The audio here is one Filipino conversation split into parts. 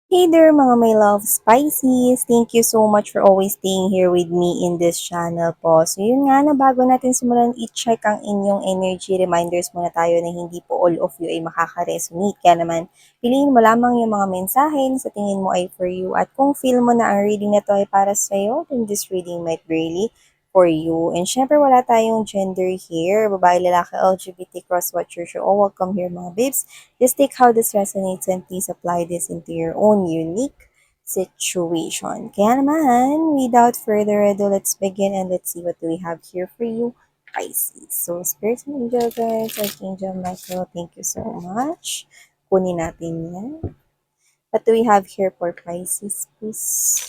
Hey there mga my love spices! Thank you so much for always staying here with me in this channel po. So yun nga na bago natin simulan i-check ang inyong energy reminders muna tayo na hindi po all of you ay makaka-resonate. Kaya naman piliin mo lamang yung mga mensahe na sa tingin mo ay for you. At kung feel mo na ang reading na to ay para sa'yo, then this reading might be really for you. And syempre wala tayong gender here. Babae, lalaki, LGBT, cross-watcher. So all welcome here mga babes. Just take how this resonates and please apply this into your own unique situation. Kaya naman, without further ado, let's begin and let's see what do we have here for you, Pisces. So, Spirit and Angel guys, Archangel Michael, thank you so much. Kunin natin yan. What do we have here for Pisces, please?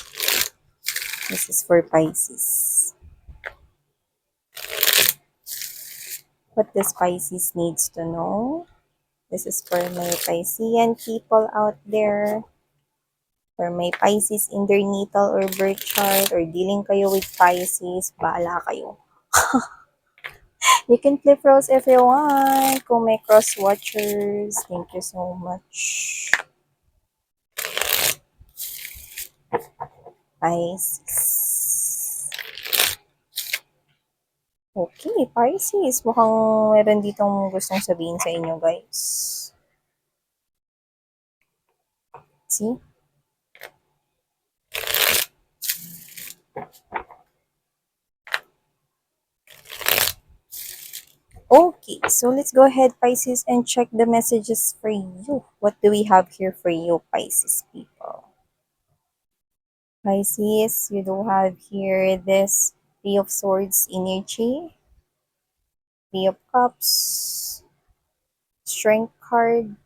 This is for Pisces. What does Pisces needs to know? This is for my Piscean people out there. Or may Pisces in their natal or birth chart, or dealing kayo with Pisces, baala kayo. You can flip roles if you want. Kung may cross watchers, thank you so much. Pisces. Okay, Pisces. Mukhang meron ditong gustong sabihin sa inyo, guys. See? Okay, so let's go ahead, Pisces, and check the messages for you. What do we have here for you, Pisces people? Pisces, you do have here this Three of Swords energy, Three of Cups, Strength card,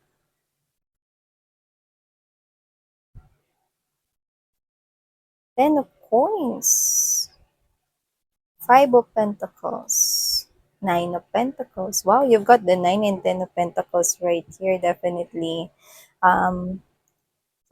Ten of Coins, Five of Pentacles, Nine of Pentacles. Wow, you've got the Nine and Ten of Pentacles right here, definitely.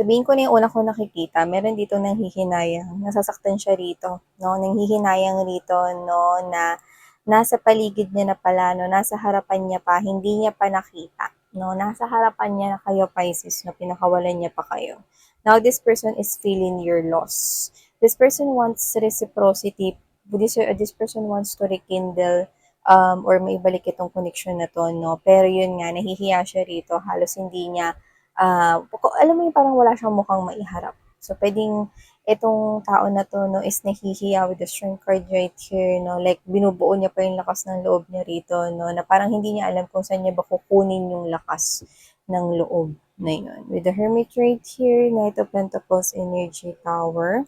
Sabihin ko na yung una ko nakikita, meron dito nanghihinayang, nasasaktan siya rito, no? Nanghihinayang rito, no, na nasa paligid niya na pala, no, nasa harapan niya pa, hindi niya pa nakita, no, nasa harapan niya na kayo, Pisces, no, pinakawalan niya pa kayo. Now, this person is feeling your loss. This person wants reciprocity. This person wants to rekindle or maibalik itong connection na to, no? Pero yun nga, nahihiya siya rito. Halos hindi niya alam mo yung parang wala siyang mukhang maiharap. So, pwedeng itong tao na to, no, is nahihiya with the strength card right here, no, like, binubuo niya pa yung lakas ng loob niya rito, no, na parang hindi niya alam kung saan niya ba kukunin yung lakas ng loob na yun. With the Hermit right here, Knight of Pentacles, Energy Tower,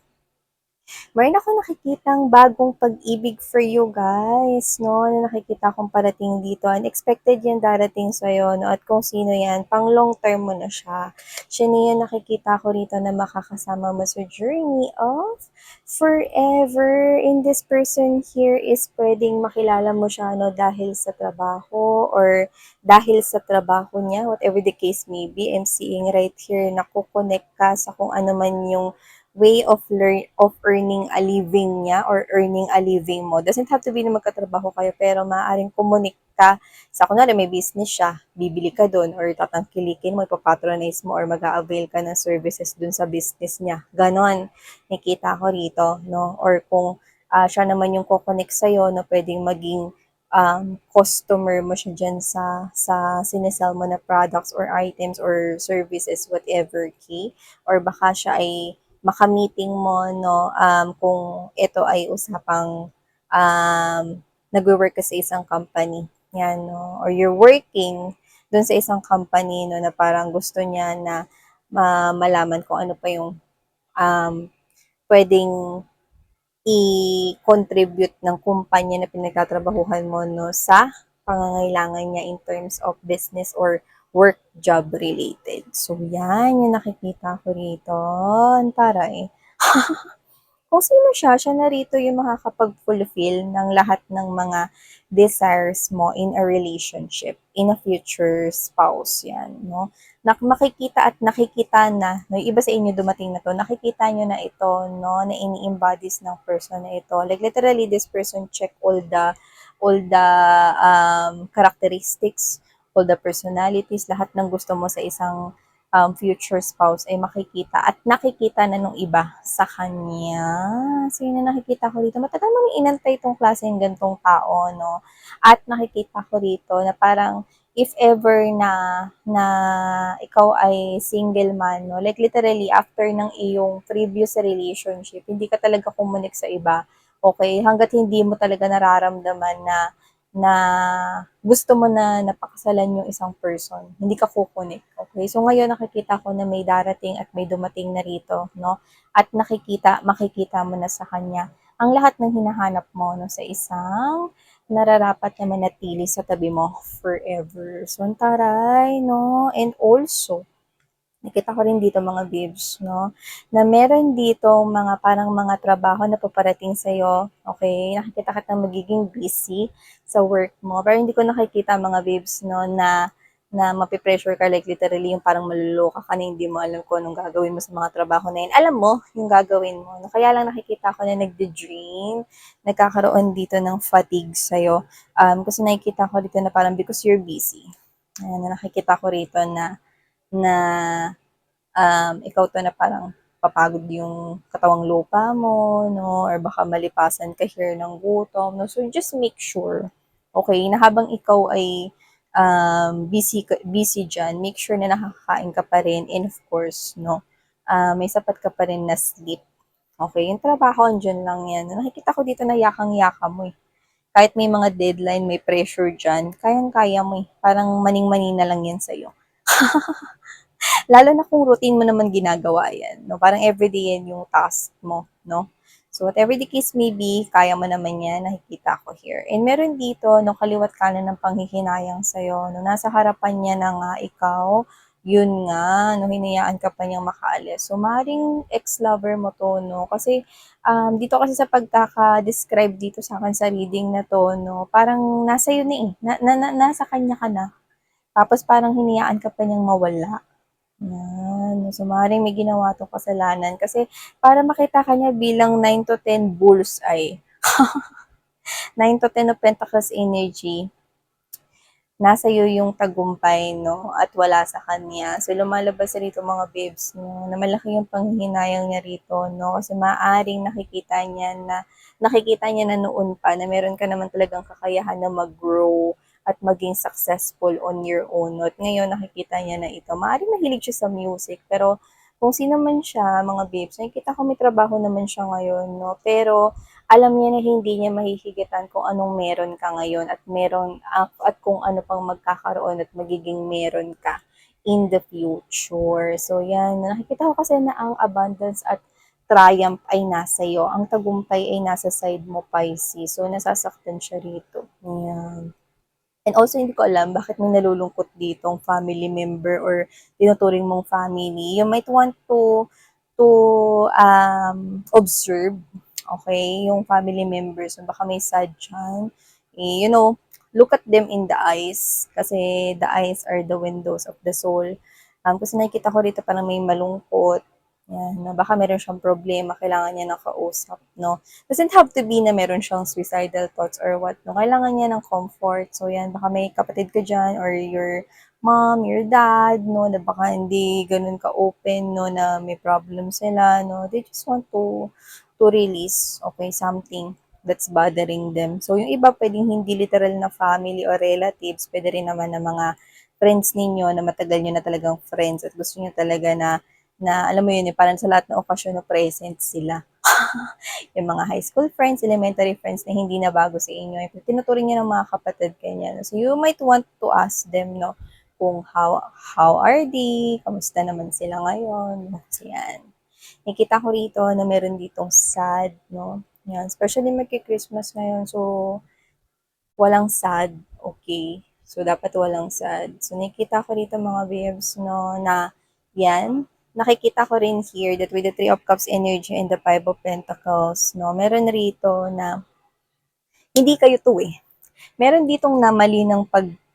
meron ako nakikitang bagong pag-ibig for you guys, no? Na nakikita kong parating dito. Unexpected yan darating sa'yo, no? At kung sino yan, pang long term mo na siya. Siya na yan nakikita ko rito na makakasama mo sa journey of forever. And this person here is pwedeng makilala mo siya, no? Dahil sa trabaho or dahil sa trabaho niya, whatever the case may be. I'm seeing right here na kukonect ka sa kung ano man yung way of earning a living niya or earning a living mo. Doesn't have to be na magkatrabaho kayo, pero maaaring kumunik ka sa, kunwari may business siya, bibili ka doon or tatangkilikin mo, ipapatronize mo or mag-a-avail ka ng services doon sa business niya. Ganon, nakita ko rito, no? Or kung siya naman yung kukonek sa'yo, no, pwedeng maging customer mo siya dyan sa sinesell mo na products or items or services, whatever key. Or baka siya ay makamiting mo, no, kung ito ay usapang nagwo-work ka sa isang company, yan, no, or you're working dun sa isang company, no, na parang gusto niya na malaman kung ano pa yung um, pwedeng i-contribute ng kumpanya na pinagtatrabahuhan mo, no, sa pangangailangan niya in terms of business or work job related. So, yan yung nakikita ko rito. Ang taray. Kung sino siya, siya na rito yung makakapag-fulfill ng lahat ng mga desires mo in a relationship, in a future spouse, yan, no? Makikita at nakikita na, no, yung iba sa inyo dumating na to, nakikita nyo na ito, no, na ini-embodies ng person na ito. Like, literally, this person check all the characteristics, all the personalities, lahat ng gusto mo sa isang future spouse ay makikita at nakikita na nung iba sa kanya. So, yun na nakikita ko dito. Matagal mo nang inantay itong klaseng gantong tao, no? At nakikita ko rito na parang if ever na ikaw ay single man, no? Like literally, after ng iyong previous relationship, hindi ka talaga kumunik sa iba. Okay? Hanggat hindi mo talaga nararamdaman na gusto mo na napakasalan yung isang person, hindi ka kukunik. Okay? So ngayon nakikita ko na may darating at may dumating na rito, no? At makikita mo na sa kanya ang lahat ng hinahanap mo, no, sa isang nararapat na manatili sa tabi mo forever. So, ang taray, no? And also, nakita ko rin dito mga babes, no? Na meron dito mga parang mga trabaho na paparating sa'yo, okay? Nakikita ka magiging busy sa work mo. Pero hindi ko nakikita mga babes, no, na mapipressure ka, like literally yung parang maluloka ka na hindi mo alam kung anong gagawin mo sa mga trabaho na yun. Alam mo yung gagawin mo. No? Kaya lang nakikita ko na nagde-drain, nagkakaroon dito ng fatigue sa'yo. Kasi nakikita ko dito na parang because you're busy. Ayan, nakikita ko rito na ikaw to na parang papagod yung katawang lupa mo, no? Or baka malipasan ka here ng gutom, no? So, just make sure, okay, na habang ikaw ay busy dyan, make sure na nakakain ka pa rin. And of course, no, may sapat ka pa rin na sleep. Okay, yung trabaho, andyan lang yan. Nakikita ko dito na yakang-yaka mo eh. Kahit may mga deadline, may pressure dyan, kayang-kaya mo eh. Parang maning-mani na lang yan sa'yo. Lalo na kung routine mo naman ginagawa yan, no? Parang everyday yan yung task mo, no? So, whatever the case may be, kaya mo naman yan, nakikita ko here. And meron dito, no, kaliwat kanan ng panghihinayang sa'yo, no, nasa harapan niya na nga ikaw, yun nga, no, hinayaan ka pa niyang makaalis. So, maaaring ex-lover mo to, no, kasi dito kasi sa pagkaka-describe dito sa akin sa reading na to, no, parang nasa yun eh, nasa kanya ka na. Tapos parang hinayaan ka pa niyang mawala. Yan. So, maaaring may ginawa 'tong kasalanan kasi para makita ka niya bilang 9 to 10 bullseye. 9 to 10 of Pentacles energy, nasa iyo yung tagumpay, no? At wala sa kanya. So, lumalabas rito mga babes, no? Na malaki yung panghihinayang niya rito, no? Kasi maaaring nakikita niya na noon pa na meron ka naman talagang kakayahan na mag-grow at maging successful on your own. No? At ngayon, nakikita niya na ito. Maaaring mahilig siya sa music, pero kung sino man siya, mga babes, nakikita ko may trabaho naman siya ngayon, no? Pero, alam niya na hindi niya mahihigitan kung anong meron ka ngayon at kung ano pang magkakaroon at magiging meron ka in the future. So yan, nakikita ko kasi na ang abundance at triumph ay nasa iyo. Ang tagumpay ay nasa side mo, Pisces. So nasasaktan siya rito. Yan. And also, hindi ko alam bakit may nalulungkot ditong family member or tinuturing mong family. You might want to observe, okay, yung family members. So, baka may sad dyan. Eh, look at them in the eyes. Kasi the eyes are the windows of the soul. Kasi nakikita ko rito parang may malungkot. Yan, na baka meron siyang problema, kailangan niya ng kausap, no? Doesn't have to be na meron siyang suicidal thoughts or what, no? Kailangan niya ng comfort. So, yan, baka may kapatid ka dyan or your mom, your dad, no, na baka hindi ganun ka-open, no, na may problem sila, no. They just want to release, okay, something that's bothering them. So, yung iba pwedeng hindi literal na family or relatives, pwede rin naman na mga friends ninyo na matagal nyo na talagang friends at gusto nyo talaga na alam mo yun, parang sa lahat ng okasyon na present sila. Yung mga high school friends, elementary friends na hindi na bago sa inyo. Tinuturing niyo ng mga kapatid kanya. So, you might want to ask them, no, kung how are they, kamusta naman sila ngayon, so, yan. Nakita ko rito na meron ditong sad, no, yan, especially magki-Christmas ngayon, so, walang sad, okay, so, dapat walang sad. So, nakita ko rito mga babes, no, na, yan, nakikita ko rin here that with the Three of Cups energy and the Five of Pentacles, no, meron rito na hindi kayo to eh. Meron ditong namali ng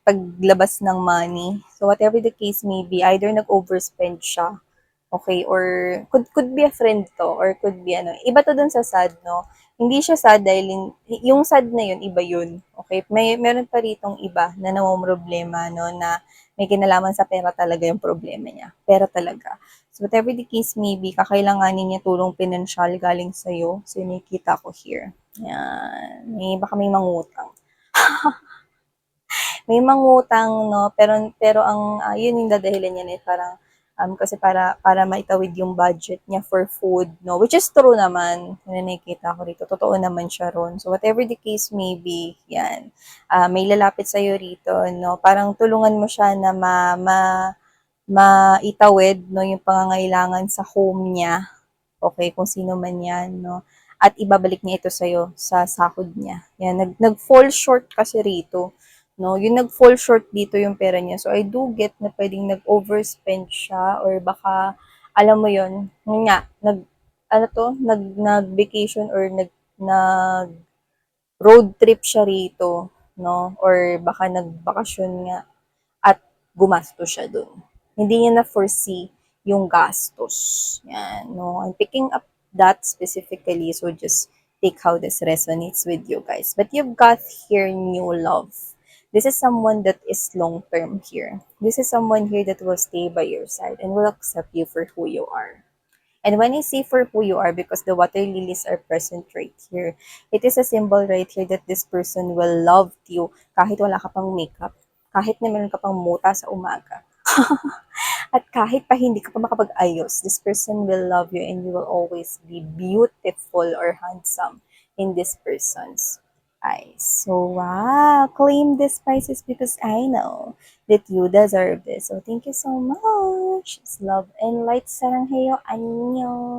paglabas ng money. So whatever the case may be, either nag-overspend siya, okay, or could be a friend to, or could be ano. Iba to dun sa sad, no? Hindi siya sad dahil yung sad na yun, iba yun. Okay? Meron pa ritong iba na namomroblema, no, may kinalaman sa pera talaga yung problema niya. Pera talaga. So, whatever the case may be, kakailanganin niya tulong pinansyal galing sa'yo. So, yun nakikita ko here. Yan. Baka may mangutang. May mangutang, no? Pero ang, yun yung dadahilan niya eh, parang, kasi para maitawid yung budget niya for food, no? Which is true naman. Yun na nakikita ko rito. Totoo naman siya ron. So, whatever the case may be, yan. May lalapit sa'yo rito, no? Parang tulungan mo siya na maitawid, no? Yung pangangailangan sa home niya. Okay, kung sino man yan, no? At ibabalik niya ito sa'yo sa sahod niya. Yan, nag-fall short kasi rito. No, yung nag-fall short dito yung pera niya. So, I do get na pwedeng nag-overspend siya or baka, alam mo yun nga, nag-vacation or nag road trip siya rito, no? Or baka nagbakasyon nga at gumastos siya dun. Hindi niya na-foresee yung gastos. Yan, no? I'm picking up that specifically, so just take how this resonates with you guys. But you've got here new love. This is someone that is long-term here. This is someone here that will stay by your side and will accept you for who you are. And when I say for who you are, because the water lilies are present right here, it is a symbol right here that this person will love you kahit wala ka pang makeup, kahit na meron ka pang muta sa umaga. At kahit pa hindi ka pa makapag-ayos, this person will love you and you will always be beautiful or handsome in this person's eyes. So, wow! Claim these prices because I know that you deserve this. So, thank you so much. It's love and light. Saranghayo. Annyeong.